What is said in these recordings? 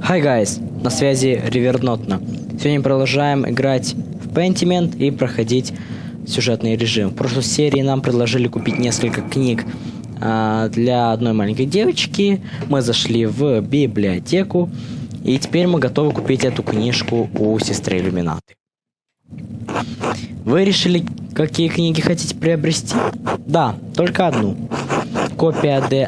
Hi guys, на связи Ривернотно. Сегодня продолжаем играть в Pentiment и проходить сюжетный режим. В прошлой серии нам предложили купить несколько книг для одной маленькой девочки. Мы зашли в библиотеку, и теперь мы готовы купить эту книжку у сестры Иллюминаты. Вы решили, какие книги хотите приобрести? Да, только одну. Копия де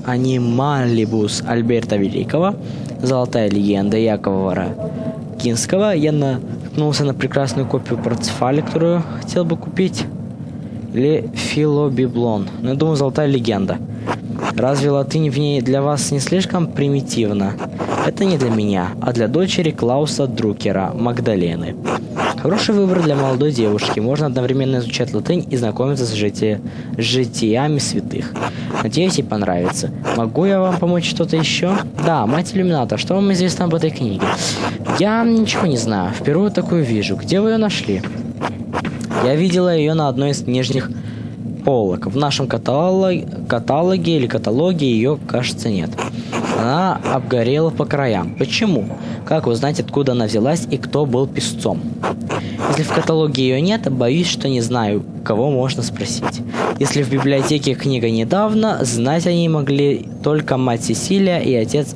Анималибус Альберта Великого, Золотая легенда Якова Ракинского. Я наткнулся на прекрасную копию Парцефаля, которую хотел бы купить. Или Филобиблон. Но я думаю, Золотая легенда. Разве латынь в ней для вас не слишком примитивна? Это не для меня, а для дочери Клауса Друкера, Магдалены. Хороший выбор для молодой девушки. Можно одновременно изучать латынь и знакомиться с житиями святых. Надеюсь, ей понравится. Могу я вам помочь что-то еще? Да, мать Иллюмината, что вам известно об этой книге? Я ничего не знаю. Впервые такую вижу. Где вы ее нашли? Я видела ее на одной из нижних полок. В нашем каталоге ее, кажется, нет. Она обгорела по краям. Почему? Как узнать, откуда она взялась и кто был писцом? Если в каталоге ее нет, боюсь, что не знаю, кого можно спросить. Если в библиотеке книга недавно, знать о ней могли только мать Сесилия и отец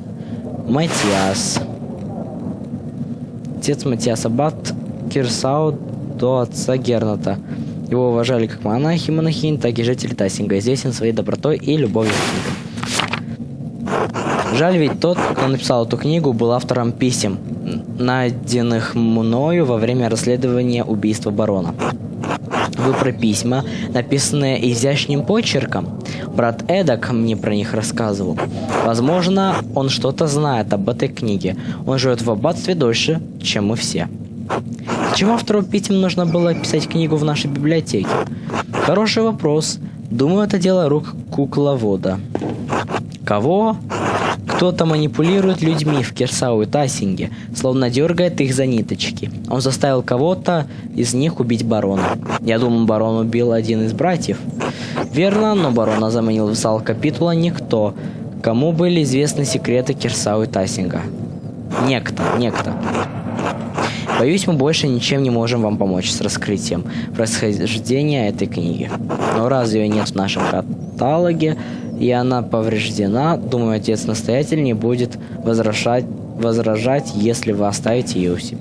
Матиас. Отец Матиас Аббат Кирсау до отца Герната. Его уважали как монахи и монахинь, так и жители Тассинга, известен своей добротой и любовью к книгам. Жаль, ведь тот, кто написал эту книгу, был автором писем, найденных мною во время расследования убийства барона. Вы про письма, написанные изящным почерком? Брат Эдак мне про них рассказывал. Возможно, он что-то знает об этой книге. Он живет в аббатстве дольше, чем мы все. Зачем автору писем нужно было писать книгу в нашей библиотеке? Хороший вопрос. Думаю, это дело рук кукловода. Кого? Кто-то манипулирует людьми в Кирсау и Тассинге, словно дергает их за ниточки. Он заставил кого-то из них убить барона. Я думаю, барон убил один из братьев. Верно, но барона заманил в зал капитула никто, кому были известны секреты Кирсау и Тассинга. Некто. Боюсь, мы больше ничем не можем вам помочь с раскрытием происхождения этой книги. Но разве ее нет в нашем каталоге, и она повреждена? Думаю, отец-настоятель не будет возражать, если вы оставите ее у себя.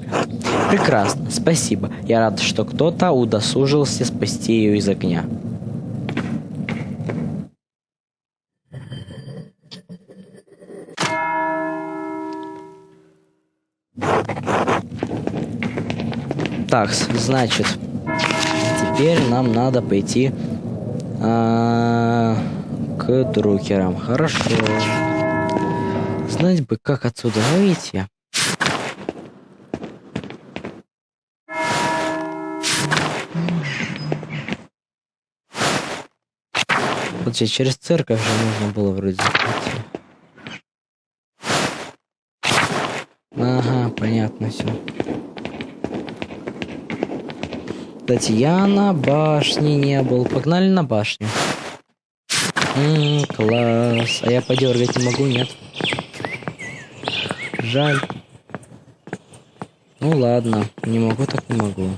Прекрасно, спасибо. Я рад, что кто-то удосужился спасти ее из огня. Так, значит, теперь нам надо пойти к Друкерам. Хорошо. Знать бы, как отсюда выйти. Вот здесь через церковь же нужно было вроде пойти. Ага, понятно все. Татьяна, башни не был. Погнали на башню. Класс. А я подергать не могу, нет? Жаль. Ну ладно, не могу, так не могу.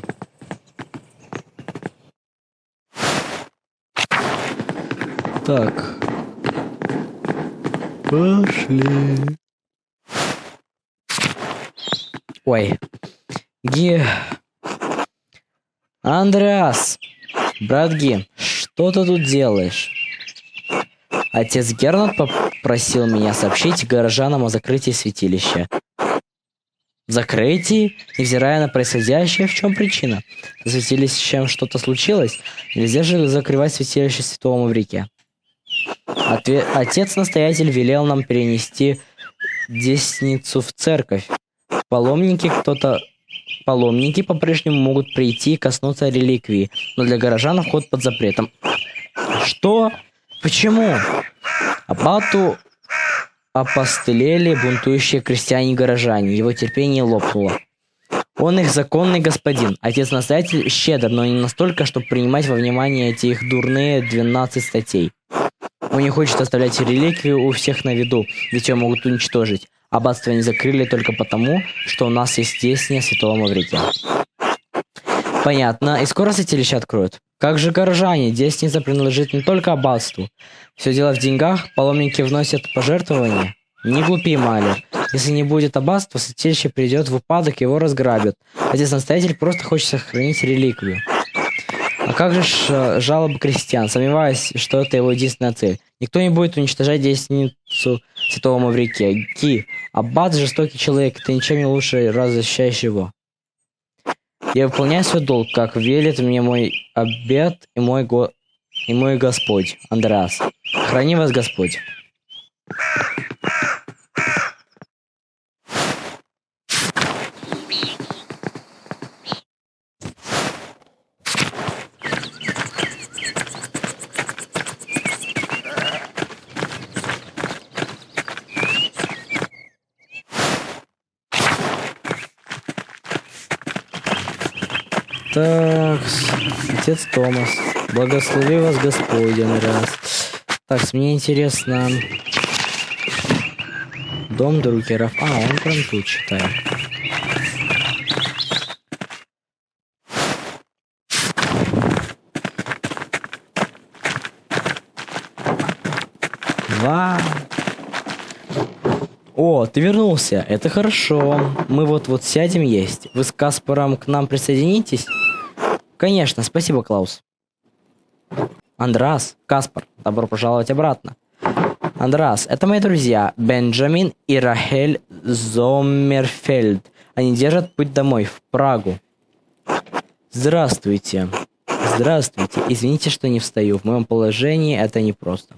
Так. Пошли. Ой. Андреас, брат Ги, что ты тут делаешь? Отец Гернат попросил меня сообщить горожанам о закрытии святилища. Закрытии? Невзирая на происходящее, в чем причина? С святилищем что-то случилось? Нельзя же закрывать святилище Святого Маврикия. Отец-настоятель велел нам перенести десницу в церковь. Паломники по-прежнему могут прийти и коснуться реликвии, но для горожан вход под запретом. Что? Почему? Аббату опостылели бунтующие крестьяне и горожане. Его терпение лопнуло. Он их законный господин. Отец-настоятель щедр, но не настолько, чтобы принимать во внимание эти их дурные 12 статей. Он не хочет оставлять реликвию у всех на виду, ведь ее могут уничтожить. Аббатство не закрыли только потому, что у нас есть Десния Святого Маврикия. Понятно. И скоро святилище откроют. Как же горожане? Десница принадлежит не только аббатству. Все дело в деньгах. Паломники вносят пожертвования. Не глупи, Малер. Если не будет аббатства, святилище придет в упадок, его разграбят. Отец-настоятель просто хочет сохранить реликвию. А как же жалобы крестьян? Сомневаюсь, что это его единственная цель. Никто не будет уничтожать десницу Святого Маврикия. Ки, аббат жестокий человек, ты ничем не лучше защищаешь его. Я выполняю свой долг, как велит мне мой обет и мой Господь, Андреас. Храни вас Господь. Так, отец Томас, благослови вас Господь, Андреас. Так, мне интересно... Дом друкеров. А, он прям тут читает. Вау. О, ты вернулся. Это хорошо. Мы вот сядем есть. Вы с Каспаром к нам присоединитесь? Конечно, спасибо, Клаус. Андреас, Каспар, добро пожаловать обратно. Андреас, это мои друзья, Бенджамин и Рахель Зоммерфельд. Они держат путь домой, в Прагу. Здравствуйте. Здравствуйте. Извините, что не встаю. В моем положении это непросто.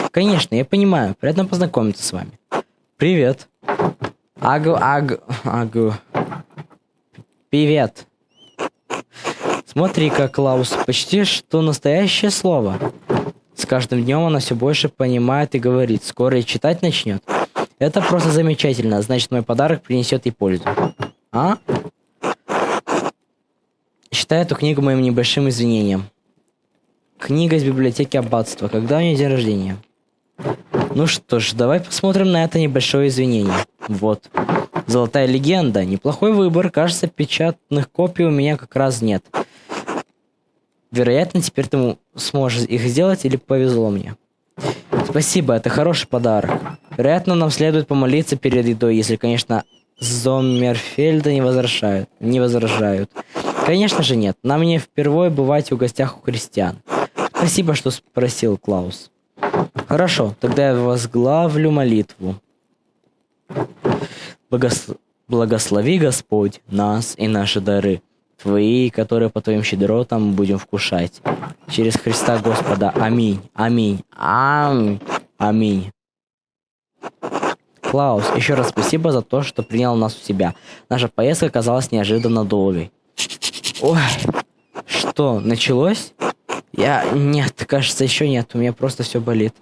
Конечно, я понимаю. Приятно познакомиться с вами. Привет. Агу. Привет. Смотри-ка, Клаус, почти что настоящее слово. С каждым днем она все больше понимает и говорит. Скоро и читать начнет. Это просто замечательно. Значит, мой подарок принесет ей пользу. А? Считай эту книгу моим небольшим извинением. Книга из библиотеки аббатства. Когда у нее день рождения? Ну что ж, давай посмотрим на это небольшое извинение. Вот. Золотая легенда. Неплохой выбор. Кажется, печатных копий у меня как раз нет. Вероятно, теперь ты сможешь их сделать или повезло мне. Спасибо, это хороший подарок. Вероятно, нам следует помолиться перед едой, если, конечно, Зоммерфельда не возражают. Конечно же нет. Нам не впервые бывать в гостях у христиан. Спасибо, что спросил, Клаус. Хорошо, тогда я возглавлю молитву. Благослови Господь нас и наши дары. Твои, которые по твоим щедротам будем вкушать. Через Христа Господа. Аминь. Аминь. Аминь. Клаус, еще раз спасибо за то, что принял нас у себя. Наша поездка оказалась неожиданно долгой. Ой, что, началось? Нет, кажется, еще нет. У меня просто все болит.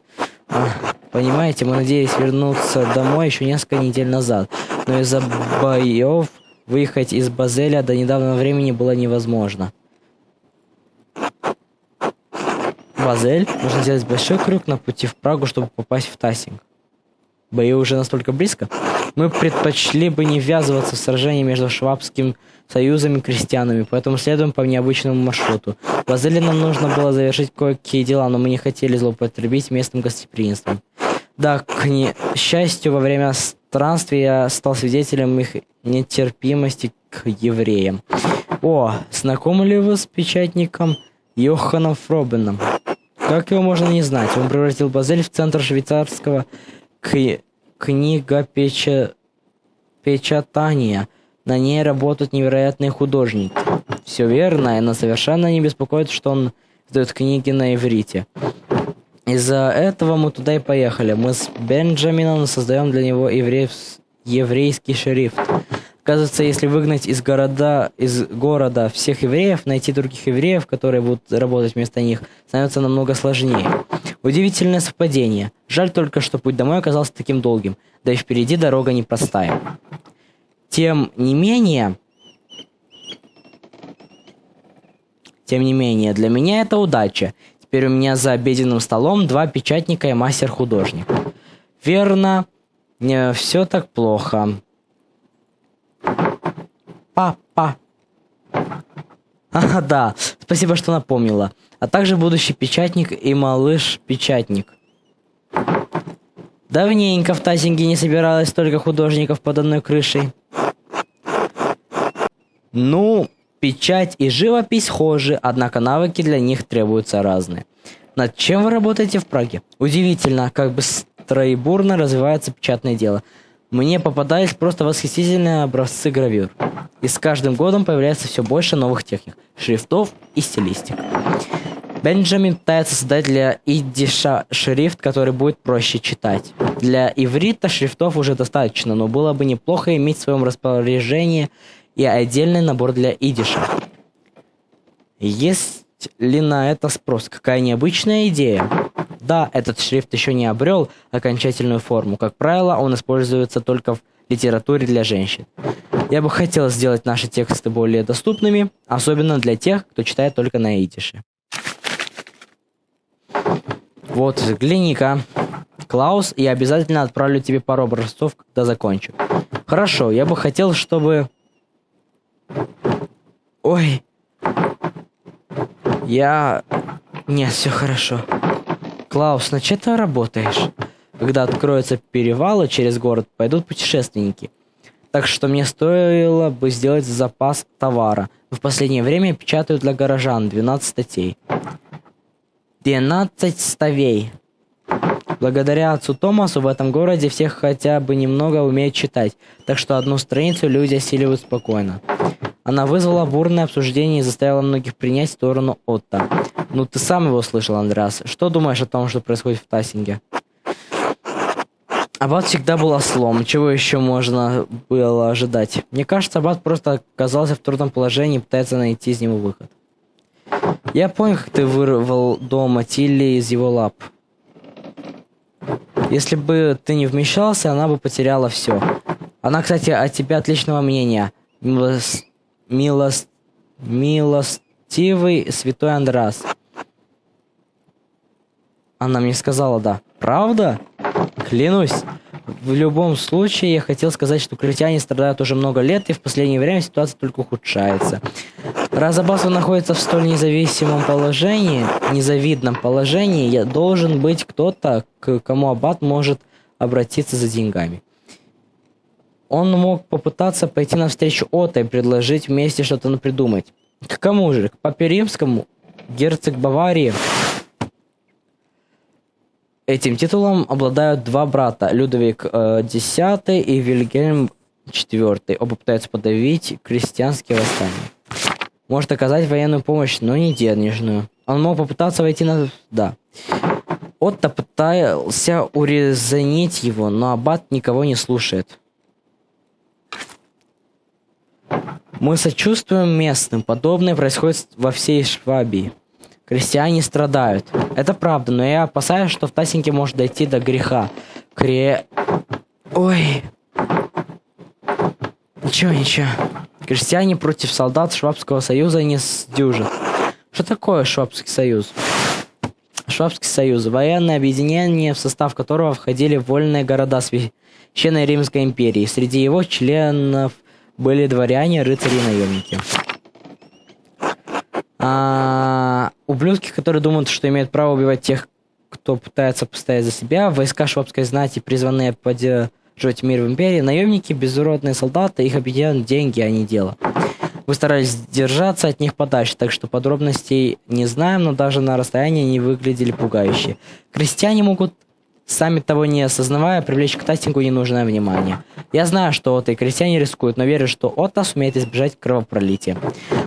Понимаете, мы надеялись вернуться домой еще несколько недель назад. Но из-за боев выехать из Базеля до недавнего времени было невозможно. Базель? Нужно сделать большой крюк на пути в Прагу, чтобы попасть в Тассинг. Бои уже настолько близко? Мы предпочли бы не ввязываться в сражение между Швабским союзом и крестьянами, поэтому следуем по необычному маршруту. В Базеле нам нужно было завершить кое-какие дела, но мы не хотели злоупотребить местным гостеприимством. Да, к несчастью, во время странствия я стал свидетелем их нетерпимости к евреям. О, знакомы ли вы с печатником Йоханом Фробеном? Как его можно не знать? Он превратил Базель в центр швейцарского книгопечатания. На ней работают невероятные художники. Все верно, и нас совершенно не беспокоит, что он издает книги на иврите. Из-за этого мы туда и поехали. Мы с Бенджамином создаем для него еврейский шрифт. Оказывается, если выгнать из города всех евреев, найти других евреев, которые будут работать вместо них, становится намного сложнее. Удивительное совпадение. Жаль только, что путь домой оказался таким долгим, да и впереди дорога непростая. Тем не менее, для меня это удача. Теперь у меня за обеденным столом 2 печатника и мастер-художник. Верно. Не все так плохо. Папа. А, да, спасибо, что напомнила. А также будущий печатник и малыш-печатник. Давненько в Тассинге не собиралось столько художников под одной крышей. Ну, печать и живопись схожи, однако навыки для них требуются разные. Над чем вы работаете в Праге? Удивительно, как быстро и бурно развивается печатное дело. Мне попадались просто восхитительные образцы гравюр. И с каждым годом появляется все больше новых техник, шрифтов и стилистик. Бенджамин пытается создать для идиша шрифт, который будет проще читать. Для иврита шрифтов уже достаточно, но было бы неплохо иметь в своем распоряжении и отдельный набор для идиша. Есть ли на это спрос? Какая необычная идея. Да, этот шрифт еще не обрел окончательную форму. Как правило, он используется только в литературе для женщин. Я бы хотел сделать наши тексты более доступными, особенно для тех, кто читает только на идише. Вот, взгляни-ка. Клаус, я обязательно отправлю тебе пару образцов, когда закончу. Хорошо, я бы хотел, чтобы... Ой. Нет, все хорошо. Клаус, над чем ты работаешь? Когда откроются перевалы через город, пойдут путешественники. Так что мне стоило бы сделать запас товара. В последнее время печатаю для горожан 12 статей. 12 статей. Благодаря отцу Томасу в этом городе все хотя бы немного умеют читать, так что одну страницу люди осиливают спокойно. Она вызвала бурное обсуждение и заставила многих принять сторону Отто. Ну ты сам его слышал, Андреас. Что думаешь о том, что происходит в Тассинге? Аббат всегда был ослом. Чего еще можно было ожидать? Мне кажется, Аббат просто оказался в трудном положении и пытается найти из него выход. Я понял, как ты вырвал дома Тилли из его лап. Если бы ты не вмешался, она бы потеряла все. Она, кстати, о тебе отличного мнения. Милостивый святой Андреас. Она мне сказала, да. Правда? Клянусь. В любом случае, я хотел сказать, что критяне страдают уже много лет, и в последнее время ситуация только ухудшается. Раз Аббат находится в столь незавидном положении, должен быть кто-то, к кому Аббат может обратиться за деньгами. Он мог попытаться пойти навстречу Отто и предложить вместе что-то придумать. К кому же? К папе римскому? Герцог Баварии? Этим титулом обладают два брата, Людовик X и Вильгельм IV. Оба пытаются подавить крестьянские восстания. Может оказать военную помощь, но не денежную. Он мог попытаться войти на... Да. Отто пытался урезонить его, но Аббат никого не слушает. Мы сочувствуем местным. Подобное происходит во всей Швабии. Крестьяне страдают. Это правда, но я опасаюсь, что в Тассинге может дойти до греха. Ой. Ничего. Крестьяне против солдат Швабского союза не сдюжат. Что такое Швабский союз? Швабский союз – военное объединение, в состав которого входили вольные города Священной Римской империи. Среди его членов были дворяне, рыцари и наемники. Ублюдки, которые думают, что имеют право убивать тех, кто пытается постоять за себя, войска швабской знати, призванные поддерживать мир в империи, наемники, безуродные солдаты, их объединяют деньги, а не дело. Мы старались держаться от них подальше, так что подробностей не знаем, но даже на расстоянии они выглядели пугающе. Крестьяне могут, сами того не осознавая, привлечь к Тассингу ненужное внимание. Я знаю, что Отто и крестьяне рискуют, но верю, что Отто сумеет избежать кровопролития.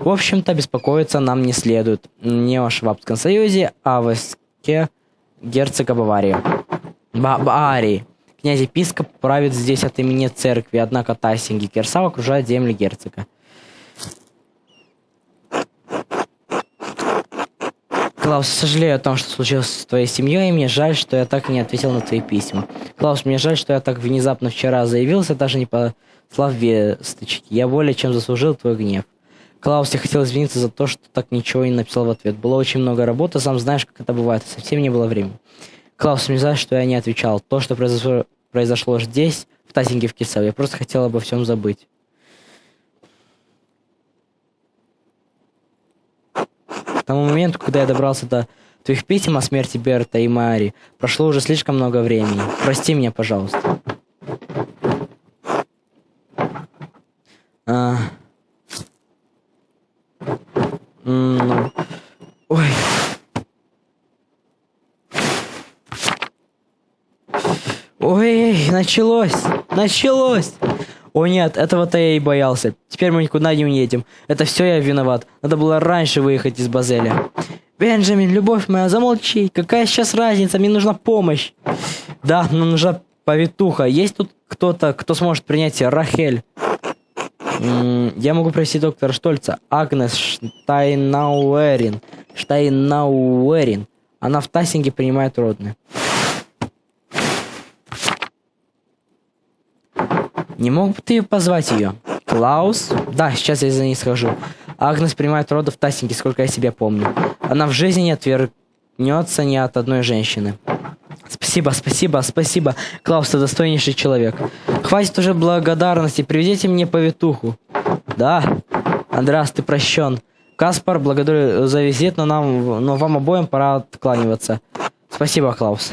В общем-то, беспокоиться нам не следует. Не о Швабском союзе, а о войске герцога Баварии. Баварии. Князь-епископ правит здесь от имени церкви, однако Тассинг и Керсау окружают земли герцога. Клаус, сожалею о том, что случилось с твоей семьей, и мне жаль, что я так и не ответил на твои письма. Клаус, мне жаль, что я так внезапно вчера заявился, даже не послав весточки. Я более чем заслужил твой гнев. Клаус, я хотел извиниться за то, что так ничего не написал в ответ. Было очень много работы, сам знаешь, как это бывает, совсем не было времени. Клаус, мне жаль, что я не отвечал. То, что произошло здесь, в Тасинге в Киселе. Я просто хотел обо всем забыть. К тому моменту, когда я добрался до твоих писем о смерти Берта и Мари, прошло уже слишком много времени. Прости меня, пожалуйста. Ой. Ой, началось! Началось! О нет, этого-то я и боялся. Теперь мы никуда не уедем. Это все я виноват. Надо было раньше выехать из Базеля. Бенджамин, любовь моя, замолчи. Какая сейчас разница? Мне нужна помощь. Да, нам нужна повитуха. Есть тут кто-то, кто сможет принять Рахель? Я могу просить доктора Штольца. Агнес Штайнауэрин. Штайнауэрин. Она в Тасинге принимает родные. Не мог бы ты позвать ее? Клаус? Да, сейчас я за ней схожу. Агнес принимает роды в Тасинге, сколько я себя помню. Она в жизни не отвернется ни от одной женщины. Спасибо, спасибо, спасибо. Клаус, ты достойнейший человек. Хватит уже благодарности, приведите мне повитуху. Да, Андреас, ты прощен. Каспар, благодарю за визит, но вам обоим пора откланиваться. Спасибо, Клаус.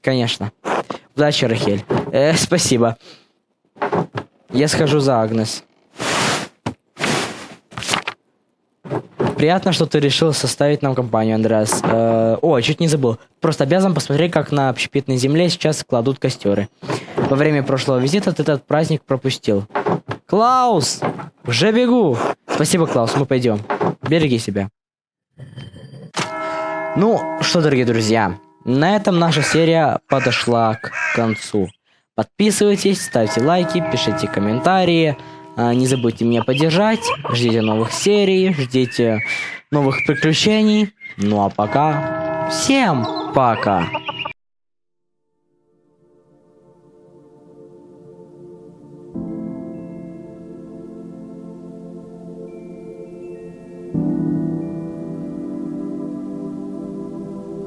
Конечно. Удачи, Рахель. Спасибо. Я схожу за Агнес. Приятно, что ты решил составить нам компанию, Андреас. О, чуть не забыл. Просто обязан посмотреть, как на общепитной земле сейчас кладут костеры. Во время прошлого визита ты этот праздник пропустил. Клаус! Уже бегу! Спасибо, Клаус, мы пойдем. Береги себя. Ну, что, дорогие друзья, на этом наша серия подошла к концу. Подписывайтесь, ставьте лайки, пишите комментарии. Не забудьте меня поддержать. Ждите новых серий, ждите новых приключений. Ну а пока. Всем пока!